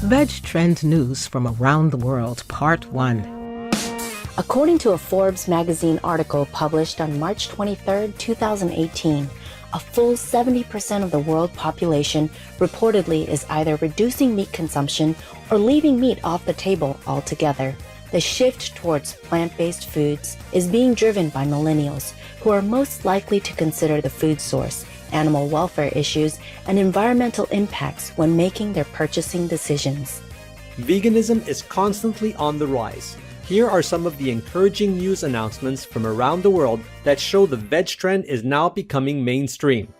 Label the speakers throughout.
Speaker 1: Veg Trend News from Around the World, Part 1.
Speaker 2: According to a Forbes magazine article published on March 23, 2018, a full 70% of the world population reportedly is either reducing meat consumption or leaving meat off the table altogether. The shift towards plant-based foods is being driven by millennials, who are most likely to consider the food source, animal welfare issues, and environmental impacts when making their purchasing decisions.
Speaker 3: Veganism is constantly on the rise. Here are some of the encouraging news announcements from around the world that show the veg trend is now becoming mainstream.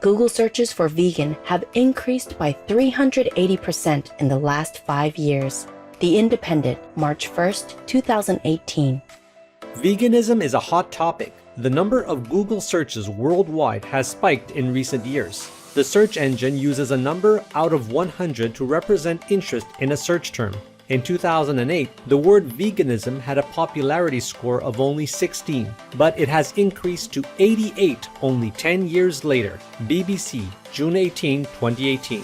Speaker 2: Google searches for vegan have increased by 380% in the last 5 years. The Independent, March 1, 2018.
Speaker 3: Veganism is a hot topic. The number of Google searches worldwide has spiked in recent years. The search engine uses a number out of 100 to represent interest in a search term. In 2008, the word veganism had a popularity score of only 16, but it has increased to 88 only 10 years later. BBC, June 18, 2018.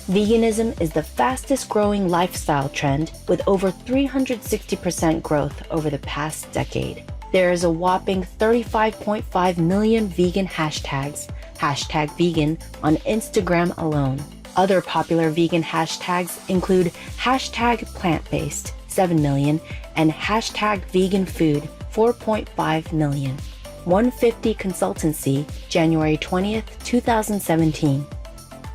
Speaker 2: Veganism is the fastest growing lifestyle trend with over 360% growth over the past decade. There is a whopping 35.5 million vegan hashtags, #vegan, on Instagram alone. Other popular vegan hashtags include #plant-based, 7 million, and #vegan-food, 4.5 million. 150 Consultancy, January 20th, 2017.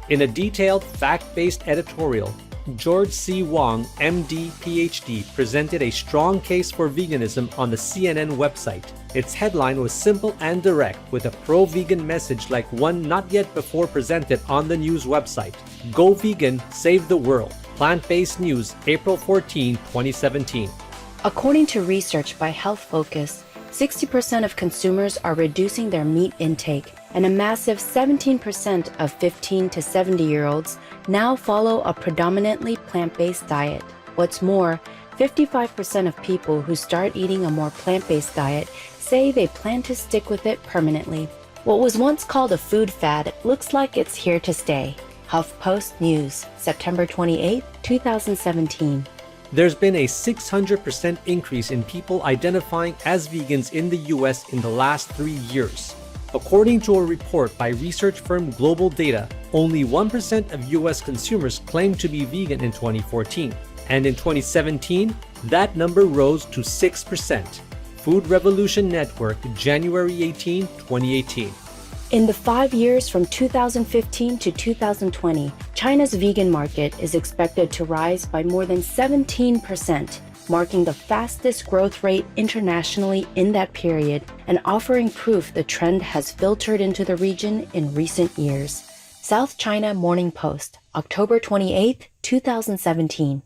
Speaker 3: In a detailed, fact-based editorial, George C. Wong, MD, PhD, presented a strong case for veganism on the CNN website. Its headline was simple and direct, with a pro-vegan message like one not yet before presented on the news website. Go vegan, save the world. Plant-based News, April 14, 2017.
Speaker 2: According to research by Health Focus, 60% of consumers are reducing their meat intake, and a massive 17% of 15 to 70-year-olds now follow a predominantly plant-based diet. What's more, 55% of people who start eating a more plant-based diet say they plan to stick with it permanently. What was once called a food fad looks like it's here to stay. HuffPost News, September 28, 2017.
Speaker 3: There's been a 600% increase in people identifying as vegans in the US in the last 3 years. According to a report by research firm Global Data, only 1% of US consumers claimed to be vegan in 2014. And in 2017, that number rose to 6%. Food Revolution Network, January 18, 2018.
Speaker 2: In the 5 years from 2015 to 2020, China's vegan market is expected to rise by more than 17%, marking the fastest growth rate internationally in that period and offering proof the trend has filtered into the region in recent years. South China Morning Post, October 28, 2017.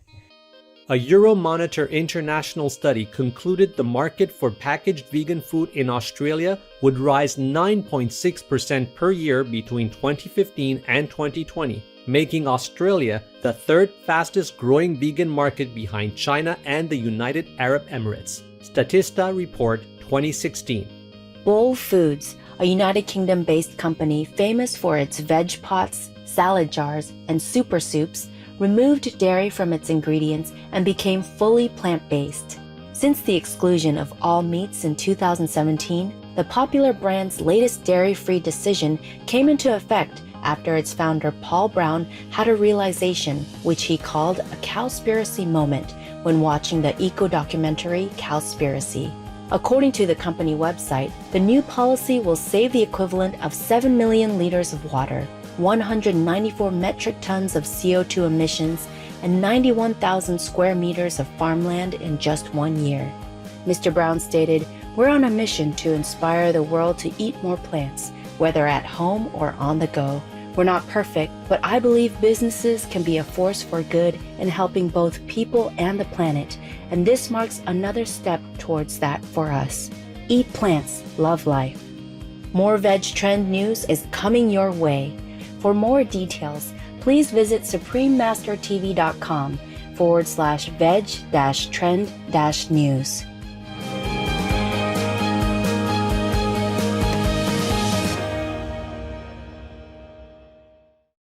Speaker 3: A Euromonitor international study concluded the market for packaged vegan food in Australia would rise 9.6% per year between 2015 and 2020, making Australia the third fastest growing vegan market behind China and the United Arab Emirates. Statista Report 2016.
Speaker 2: Bowl Foods, a United Kingdom-based company famous for its veg pots, salad jars, and super soups, removed dairy from its ingredients and became fully plant-based. Since the exclusion of all meats in 2017, the popular brand's latest dairy-free decision came into effect after its founder Paul Brown had a realization, which he called a cowspiracy moment, when watching the eco-documentary Cowspiracy. According to the company website, the new policy will save the equivalent of 7 million liters of water, 194 metric tons of CO2 emissions, and 91,000 square meters of farmland in just 1 year. Mr. Brown stated, "We're on a mission to inspire the world to eat more plants, whether at home or on the go. We're not perfect, but I believe businesses can be a force for good in helping both people and the planet, and this marks another step towards that for us. Eat plants, love life." More Veg Trend news is coming your way. For more details, please visit suprememastertv.com/veg-trend-news.